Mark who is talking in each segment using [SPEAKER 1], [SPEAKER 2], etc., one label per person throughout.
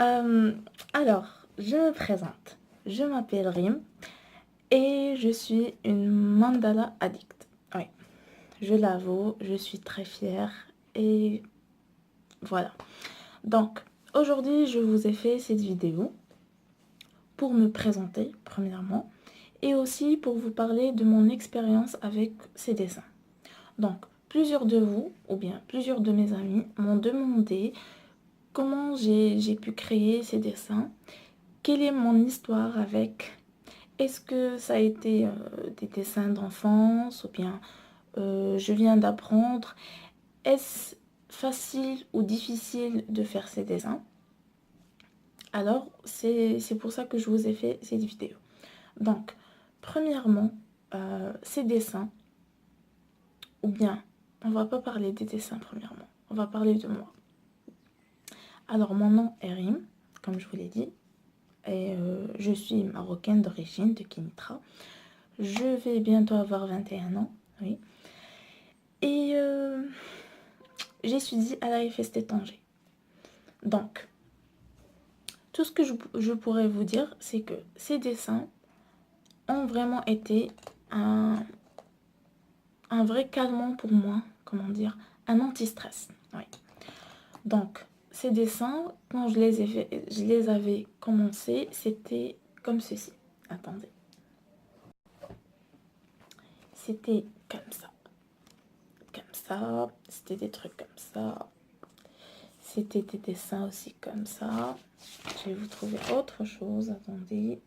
[SPEAKER 1] Euh, alors, je me présente. Je m'appelle Rim et je suis une mandala addict. Oui, je l'avoue, je suis très fière et voilà. Donc, aujourd'hui, je vous ai fait cette vidéo pour me présenter, premièrement, et aussi pour vous parler de mon expérience avec ces dessins. Donc, plusieurs de vous, ou bien plusieurs de mes amis, m'ont demandé comment j'ai pu créer ces dessins, quelle est mon histoire avec, est-ce que ça a été des dessins d'enfance, ou bien je viens d'apprendre, est-ce facile ou difficile de faire ces dessins? Alors, c'est pour ça que je vous ai fait cette vidéo. Donc, premièrement, ces dessins, ou bien, on va pas parler des dessins premièrement, on va parler de moi. Alors, mon nom est Rim, comme je vous l'ai dit, et je suis marocaine d'origine, de Kénitra. Je vais bientôt avoir 21 ans, oui. Et j'étudie à la FST Tanger. Donc, tout ce que je pourrais vous dire, c'est que ces dessins ont vraiment été un vrai calmant pour moi, comment dire, un anti-stress. Oui. Donc, ces dessins, quand je les avais commencés, c'était comme ceci. Attendez. C'était comme ça. Comme ça. C'était des trucs comme ça. C'était des dessins aussi comme ça. Je vais vous trouver autre chose. Attendez.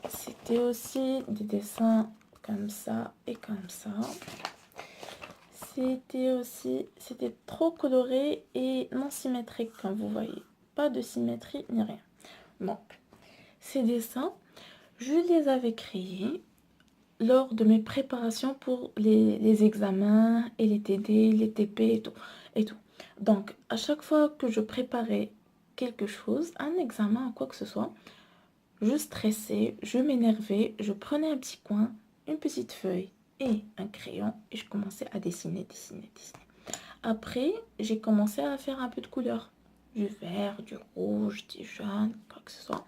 [SPEAKER 1] C'était aussi des dessins comme ça et comme ça. C'était trop coloré et non symétrique comme vous voyez. Pas de symétrie ni rien. Donc, ces dessins, je les avais créés lors de mes préparations pour les examens et les TD, les TP et tout. Donc, à chaque fois que je préparais quelque chose, un examen ou quoi que ce soit, je stressais, je m'énervais, je prenais un petit coin, une petite feuille et un crayon et je commençais à dessiner. Après, j'ai commencé à faire un peu de couleur. Du vert, du rouge, du jaune, quoi que ce soit.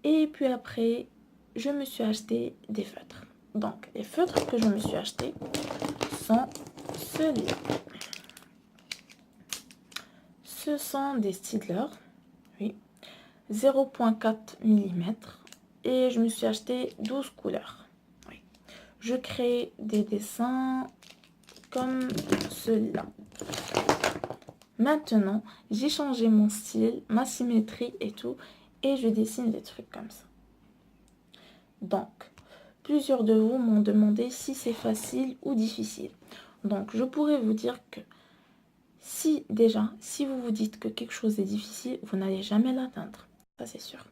[SPEAKER 1] Et puis après, je me suis acheté des feutres. Donc, les feutres que je me suis achetés sont ceux-là. Ce sont des Staedtler, oui, 0,4 mm. Et je me suis acheté 12 couleurs. Oui. Je crée des dessins comme ceux-là. Maintenant, j'ai changé mon style, ma symétrie et tout, et je dessine des trucs comme ça. Donc, plusieurs de vous m'ont demandé si c'est facile ou difficile. Donc, je pourrais vous dire que si vous vous dites que quelque chose est difficile, vous n'allez jamais l'atteindre. Ça, c'est sûr.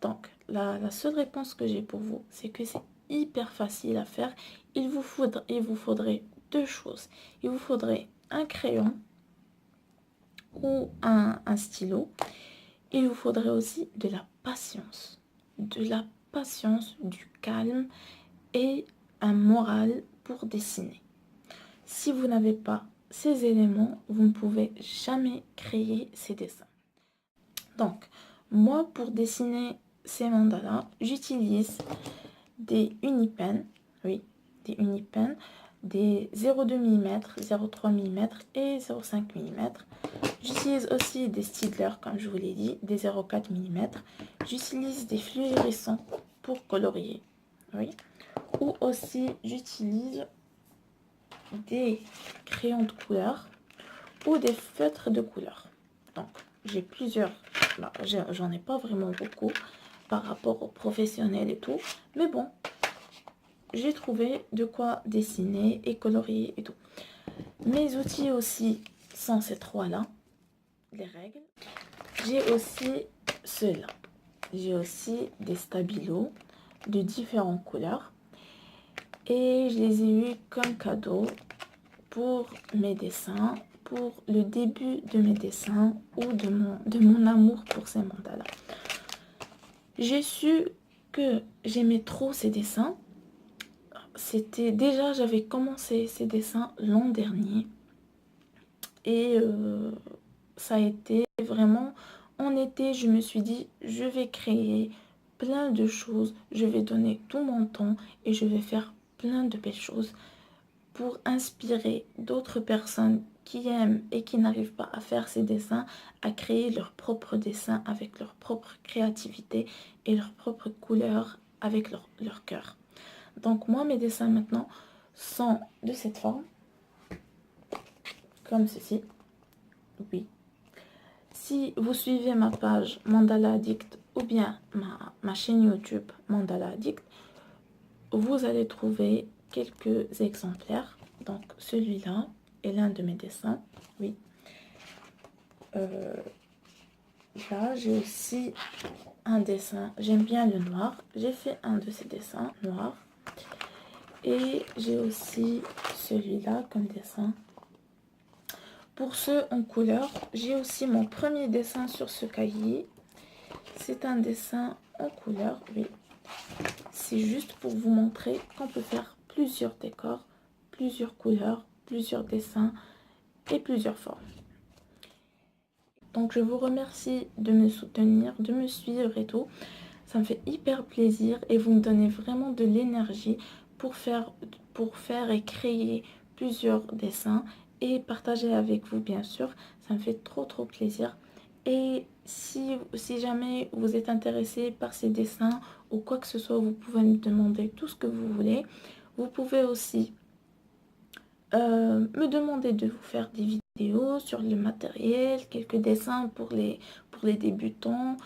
[SPEAKER 1] Donc, la seule réponse que j'ai pour vous, c'est que c'est hyper facile à faire. Il vous faudrait deux choses. Il vous faudrait un crayon ou un stylo. Il vous faudrait aussi de la patience. De la patience, du calme et un moral pour dessiner. Si vous n'avez pas ces éléments, vous ne pouvez jamais créer ces dessins. Donc, moi, pour dessiner ces mandalas, j'utilise des Unipen, oui, des Unipen, des 0,2 mm, 0,3 mm et 0,5 mm. J'utilise aussi des Staedtler, comme je vous l'ai dit, des 0,4 mm. J'utilise des fluorescents pour colorier, oui. Ou aussi, j'utilise des crayons de couleur ou des feutres de couleur. Donc, j'ai plusieurs, j'en ai pas vraiment beaucoup par rapport aux professionnels et tout, mais bon, j'ai trouvé de quoi dessiner et colorier et tout. Mes outils aussi sont ces trois-là, les règles. J'ai aussi ceux-là. J'ai aussi des stabilos de différentes couleurs et je les ai eus comme cadeau pour mes dessins, pour le début de mes dessins ou de mon amour pour ces mandalas. J'ai su que j'aimais trop ces dessins. J'avais commencé ces dessins l'an dernier et ça a été vraiment en été, je me suis dit, je vais créer plein de choses, je vais donner tout mon temps et je vais faire plein de belles choses pour inspirer d'autres personnes qui aiment et qui n'arrivent pas à faire ces dessins, à créer leurs propres dessins avec leur propre créativité et leurs propres couleurs avec leur cœur. Donc moi, mes dessins maintenant sont de cette forme, comme ceci. Oui. Si vous suivez ma page Mandala Addict ou bien ma chaîne YouTube Mandala Addict, vous allez trouver quelques exemplaires. Donc celui-là est l'un de mes dessins. Oui. Là, j'ai aussi un dessin. J'aime bien le noir. J'ai fait un de ces dessins noirs. Et j'ai aussi celui-là comme dessin. Pour ceux en couleur, j'ai aussi mon premier dessin sur ce cahier. C'est un dessin en couleur, oui. C'est juste pour vous montrer qu'on peut faire plusieurs décors, plusieurs couleurs, plusieurs dessins et plusieurs formes. Donc je vous remercie de me soutenir, de me suivre et tout. Ça me fait hyper plaisir et vous me donnez vraiment de l'énergie pour faire et créer plusieurs dessins et partager avec vous bien sûr. Ça me fait trop plaisir. Et si jamais vous êtes intéressé par ces dessins ou quoi que ce soit, vous pouvez me demander tout ce que vous voulez. Vous pouvez aussi me demander de vous faire des vidéos sur le matériel, quelques dessins pour les débutants,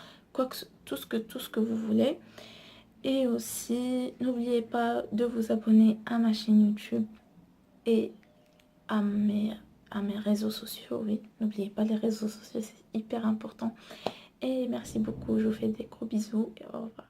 [SPEAKER 1] tout ce que vous voulez. Et aussi, n'oubliez pas de vous abonner à ma chaîne YouTube et à mes réseaux sociaux. Oui, n'oubliez pas les réseaux sociaux, c'est hyper important. Et merci beaucoup, je vous fais des gros bisous et au revoir.